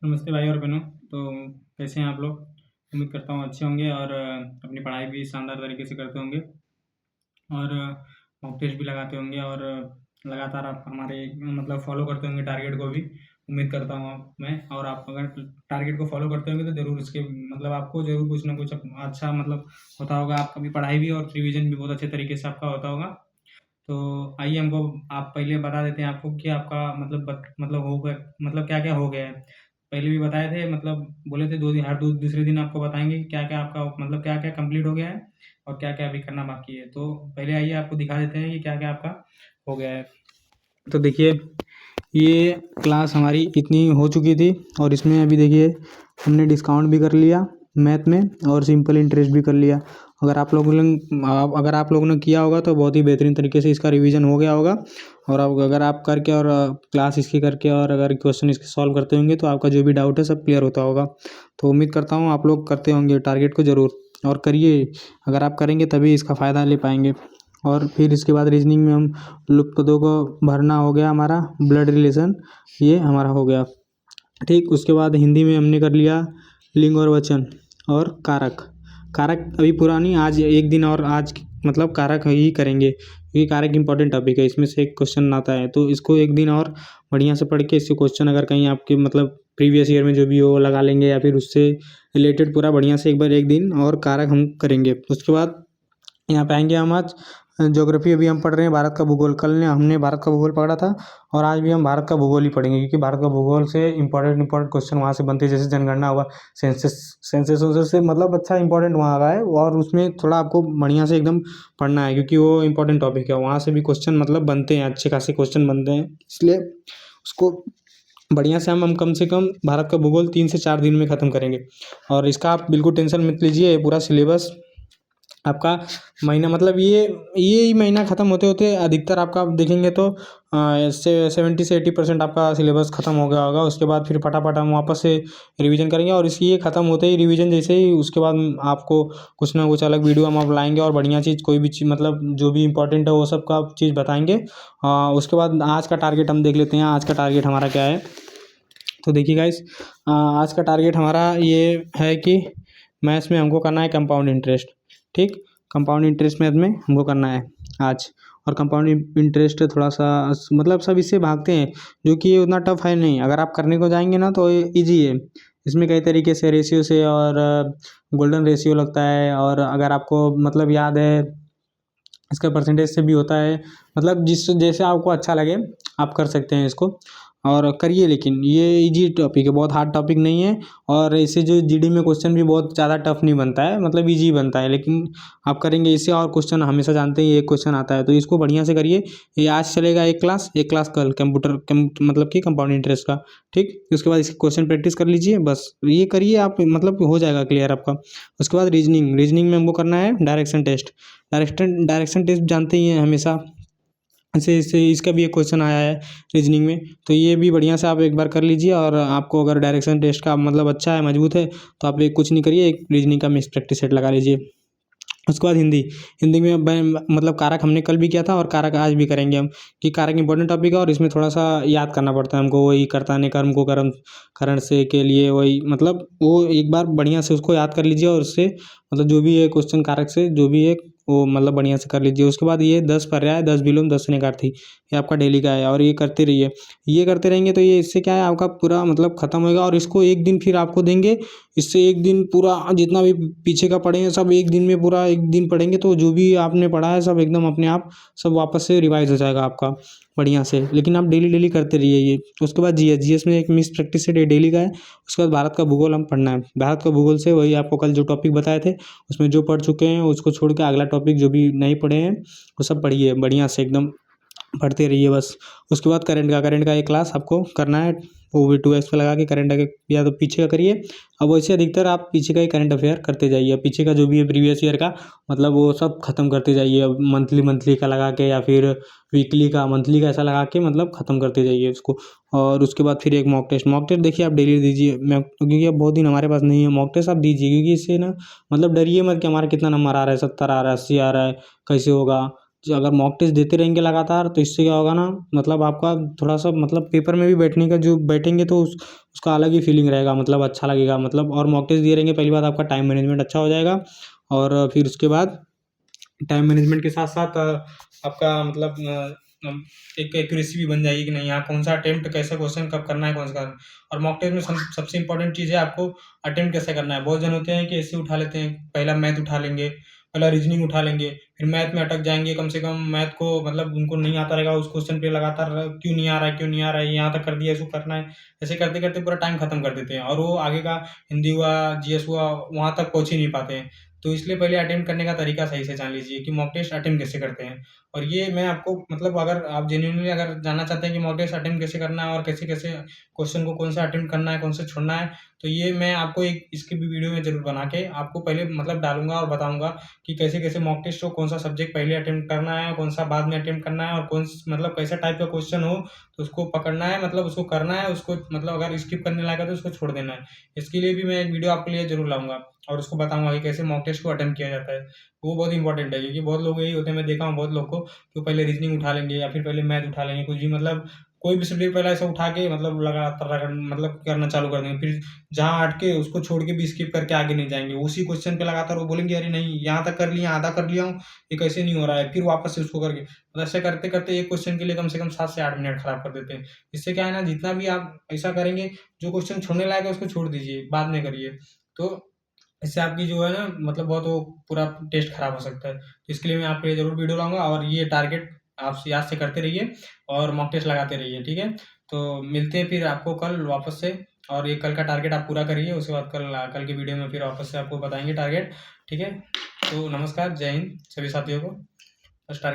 नमस्ते भाई और बहनों। तो कैसे हैं आप लोग? उम्मीद करता हूँ अच्छे होंगे और अपनी पढ़ाई भी शानदार तरीके से करते होंगे और मॉक टेस्ट भी लगाते होंगे और लगातार आप हमारे मतलब फॉलो करते होंगे टारगेट को भी। उम्मीद करता हूँ मैं, और आप अगर टारगेट को फॉलो करते होंगे तो ज़रूर इसके मतलब आपको ज़रूर कुछ ना कुछ अच्छा मतलब होता होगा। आपका भी पढ़ाई भी और रिवीजन भी बहुत अच्छे तरीके से आपका होता होगा। तो आइए हमको आप पहले बता देते हैं आपको कि आपका मतलब हो गया, मतलब क्या क्या हो गया है। पहले भी बताए थे, मतलब बोले थे हर दूसरे दिन आपको बताएंगे कि क्या क्या आपका मतलब क्या क्या कंप्लीट हो गया है और क्या क्या अभी करना बाकी है। तो पहले आइए आपको दिखा देते हैं कि क्या क्या आपका हो गया है। तो देखिए, ये क्लास हमारी इतनी हो चुकी थी और इसमें अभी देखिए हमने डिस्काउंट भी कर लिया मैथ में और सिंपल इंटरेस्ट भी कर लिया। अगर आप लोगों ने किया होगा तो बहुत ही बेहतरीन तरीके से इसका रिवीजन हो गया होगा। और अब अगर आप करके और क्लास इसकी करके और अगर क्वेश्चन इसके सॉल्व करते होंगे तो आपका जो भी डाउट है सब क्लियर होता होगा। तो उम्मीद करता हूँ आप लोग करते होंगे टारगेट को ज़रूर, और करिए। अगर आप करेंगे तभी इसका फ़ायदा ले पाएंगे। और फिर इसके बाद रीजनिंग में हम लुप्त पदों को भरना हो गया हमारा, ब्लड रिलेशन ये हमारा हो गया। ठीक, उसके बाद हिंदी में हमने कर लिया लिंग और वचन और कारक। कारक अभी पूरा नहीं, आज एक दिन और आज मतलब कारक ही करेंगे क्योंकि कारक इंपॉर्टेंट टॉपिक है, इसमें से एक क्वेश्चन आता है। तो इसको एक दिन और बढ़िया से पढ़ के इससे क्वेश्चन अगर कहीं आपके मतलब प्रीवियस ईयर में जो भी हो लगा लेंगे, या फिर उससे रिलेटेड पूरा बढ़िया से एक बार एक दिन और कारक हम करेंगे। उसके बाद यहाँ पे आएंगे हम आज ज्योग्राफी। अभी हम पढ़ रहे हैं भारत का भूगोल। कल ने हमने भारत का भूगोल पढ़ा था और आज भी हम भारत का भूगोल ही पढ़ेंगे क्योंकि भारत का भूगोल से इंपॉर्टेंट क्वेश्चन वहाँ से बनते हैं, जैसे जनगणना हुआ, सेंसस सेंसस वेंसस से मतलब अच्छा इंपॉर्टेंट वहाँ का है। और उसमें थोड़ा आपको बढ़िया से एकदम पढ़ना है क्योंकि वो इंपॉर्टेंट टॉपिक है, वहाँ से भी क्वेश्चन मतलब बनते हैं, अच्छे खासे क्वेश्चन बनते हैं। इसलिए उसको बढ़िया से हम कम से कम भारत का भूगोल 3 से 4 दिन में ख़त्म करेंगे। और इसका आप बिल्कुल टेंशन मत लीजिए, ये पूरा सिलेबस आपका महीना मतलब ये ही महीना ख़त्म होते होते अधिकतर आपका आप देखेंगे तो 70 से 80% आपका सिलेबस ख़त्म हो गया होगा। उसके बाद फिर फटाफट हम वापस से रिवीजन करेंगे और इसकी ये ख़त्म होते ही रिवीजन जैसे ही उसके बाद आपको कुछ ना कुछ अलग वीडियो हम आप लाएंगे और बढ़िया चीज़ कोई भी चीज़ मतलब जो भी इंपॉर्टेंट है वो सब का चीज़ बताएंगे। उसके बाद आज का टारगेट हम देख लेते हैं, आज का टारगेट हमारा क्या है। तो देखिए गाइस, आज का टारगेट हमारा ये है कि मैथ्स में हमको करना है कंपाउंड इंटरेस्ट। ठीक, कंपाउंड इंटरेस्ट मैथ में हमको करना है आज। और कंपाउंड इंटरेस्ट थोड़ा सा मतलब सब इससे भागते हैं, जो कि ये उतना टफ है नहीं। अगर आप करने को जाएंगे ना तो ये ईजी है। इसमें कई तरीके से रेशियो से और गोल्डन रेशियो लगता है, और अगर आपको मतलब याद है इसका परसेंटेज से भी होता है। मतलब जिस जैसे आपको अच्छा लगे आप कर सकते हैं इसको और करिए। लेकिन ये इजी टॉपिक है, बहुत हार्ड टॉपिक नहीं है। और इससे जो जीडी में क्वेश्चन भी बहुत ज़्यादा टफ नहीं बनता है, मतलब इजी बनता है। लेकिन आप करेंगे इससे, और क्वेश्चन हमेशा जानते हैं एक क्वेश्चन आता है, तो इसको बढ़िया से करिए। ये आज चलेगा एक क्लास कल मतलब कि कंपाउंड इंटरेस्ट का। ठीक, उसके बाद इसकी क्वेश्चन प्रैक्टिस कर लीजिए, बस ये करिए आप, मतलब हो जाएगा क्लियर आपका। उसके बाद रीजनिंग में हमको करना है डायरेक्शन टेस्ट। डायरेक्शन टेस्ट जानते ही हैं हमेशा से इससे इसका भी एक क्वेश्चन आया है रीजनिंग में। तो ये भी बढ़िया से आप एक बार कर लीजिए, और आपको अगर डायरेक्शन टेस्ट का मतलब अच्छा है, मजबूत है, तो आप एक कुछ नहीं करिए, एक रीजनिंग का मिक्स प्रैक्टिस सेट लगा लीजिए। उसके बाद हिंदी। हिंदी में मतलब कारक हमने कल भी किया था और कारक आज भी करेंगे हम, कि कारक इंपॉर्टेंट टॉपिक है और इसमें थोड़ा सा याद करना पड़ता है हमको। वही कर्ता ने कर्म को कर्म करण से के लिए वही मतलब वो एक बार बढ़िया से उसको याद कर लीजिए, और उससे मतलब जो भी है क्वेश्चन कारक से जो भी है वो मतलब बढ़िया से कर लीजिए। उसके बाद ये 10 पर्याय, 10 विलोम, 10 निकार्थी, ये आपका डेली का है और ये करते रहिए। ये करते रहेंगे तो ये इससे क्या है आपका पूरा मतलब खत्म होएगा। और इसको एक दिन फिर आपको देंगे, इससे एक दिन पूरा जितना भी पीछे का पढ़े हैं सब एक दिन में पूरा एक दिन पढ़ेंगे, तो जो भी आपने पढ़ा है सब एकदम अपने आप सब वापस से रिवाइज हो जाएगा आपका बढ़िया से। लेकिन आप डेली डेली करते रहिए ये। उसके बाद जीएस में एक मिस प्रैक्टिस है डेली का है। उसके बाद भारत का भूगोल हम पढ़ना है। भारत का भूगोल से वही आपको कल जो टॉपिक बताए थे उसमें जो पढ़ चुके हैं उसको छोड़ के अगला टॉपिक जो भी नहीं पढ़े हैं वो सब पढ़िए बढ़िया से, एकदम पढ़ते रहिए बस। उसके बाद करंट का एक क्लास आपको करना है, वो भी 2x पे लगा के करंट का या तो पीछे का करिए। अब वैसे अधिकतर आप पीछे का ही करंट अफेयर करते जाइए, पीछे का जो भी है प्रीवियस ईयर का मतलब वो सब खत्म करते जाइए। अब मंथली का लगा के या फिर मंथली का ऐसा लगा के मतलब ख़त्म करते जाइए उसको। और उसके बाद फिर एक मॉक टेस्ट देखिए आप डेली दीजिए। मैं क्योंकि अब बहुत दिन हमारे पास नहीं है, मॉक टेस्ट आप दीजिए क्योंकि इससे ना मतलब डरिए मत कि हमारा कितना नंबर आ रहा है, 70 आ रहा है, 80 आ रहा है, कैसे होगा। अगर मॉक टेस्ट देते रहेंगे लगातार तो इससे क्या होगा ना, मतलब आपका थोड़ा सा मतलब पेपर में भी बैठने का जो बैठेंगे तो उसका अलग ही फीलिंग रहेगा, मतलब अच्छा लगेगा, मतलब और मॉक टेस्ट दिए रहेंगे, पहली बात आपका टाइम मैनेजमेंट अच्छा हो जाएगा। और फिर उसके बाद टाइम मैनेजमेंट के साथ साथ आपका मतलब एक एक्यूरेसी भी बन जाएगी कि नहीं, यहाँ कौन सा अटेम्प्ट कैसे क्वेश्चन कब करना है, कौन सा करना है। और मॉक टेस्ट में सबसे इंपॉर्टेंट चीज़ है आपको अटेम्प्ट कैसे करना है। बहुत जन होते हैं कि ऐसे उठा लेते हैं, पहला मैथ उठा लेंगे, पहला रीजनिंग उठा लेंगे, फिर मैथ में अटक जाएंगे, कम से कम मैथ को मतलब उनको नहीं आता रहेगा, उस क्वेश्चन पे लगातार क्यों नहीं आ रहा है, क्यों नहीं आ रहा है, यहाँ तक कर दिया, इसको करना है। ऐसे करते करते पूरा टाइम खत्म कर देते हैं और वो आगे का हिंदी हुआ, जीएस हुआ, वहाँ तक पहुँच ही नहीं पाते हैं। तो इसलिए पहले अटेम्प्ट करने का तरीका सही से जान लीजिए कि मॉक टेस्ट अटेम्प्ट कैसे करते हैं। और ये मैं आपको मतलब अगर आप जेन्युइनली अगर जानना चाहते हैं कि मॉक टेस्ट अटेम्प्ट कैसे करना है और कैसे कैसे क्वेश्चन को कौन सा अटेम्प्ट करना है, कौन सा छोड़ना है, तो ये मैं आपको एक इसकी भी वीडियो में ज़रूर बना के आपको पहले मतलब डालूँगा और बताऊँगा कि कैसे-कैसे मॉक टेस्ट हो, कौन सा सब्जेक्ट पहले अटेम्प्ट करना है, कौन सा बाद में अटेम्प्ट करना है और मतलब कैसा टाइप का क्वेश्चन हो तो उसको पकड़ना है, मतलब उसको करना है, उसको मतलब अगर स्किप करने लायक है तो उसको छोड़ देना है। इसके लिए भी मैं एक वीडियो आपके लिए ज़रूर लाऊँगा और उसको बताऊँगा कि कैसे मॉक टेस्ट को अटेम्प्ट किया जाता है। वो बहुत इंपॉर्टेंट है क्योंकि बहुत लोग यही होते हैं, मैं देखा हूँ बहुत लोग को कि वो पहले रीजनिंग उठा लेंगे या फिर पहले मैथ उठा लेंगे, कुछ भी मतलब कोई भी सब्जेक्ट पहले ऐसा उठा के मतलब लगातार रगड़ मतलब करना चालू कर देंगे। फिर जहाँ अटके उसको छोड़ के भी स्किप करके आगे नहीं जाएँगे। उसी क्वेश्चन पे लगातार वो बोलेंगे अरे नहीं यहाँ तक कर लिया, आधा कर लिया हूँ, ये कैसे नहीं हो रहा है? फिर वापस से उसको करके मतलब ऐसे करते-करते एक क्वेश्चन के लिए कम से कम 7 से 8 मिनट खराब कर देते हैं। इससे क्या है ना, जितना भी आप ऐसा करेंगे, जो क्वेश्चन छोड़ने लायक है उसको छोड़ दीजिए, बाद में करिए। तो इससे आपकी जो है ना मतलब बहुत वो पूरा टेस्ट खराब हो सकता है। तो इसके लिए मैं आपके लिए ज़रूर वीडियो लाऊँगा और ये टारगेट आप याद से करते रहिए और मॉक टेस्ट लगाते रहिए, ठीक है? तो मिलते हैं फिर आपको कल वापस से और ये कल का टारगेट आप पूरा करिए, उसके बाद कल की वीडियो में फिर वापस से आपको बताएँगे टारगेट, ठीक है? तो नमस्कार, जय हिंद सभी साथियों को।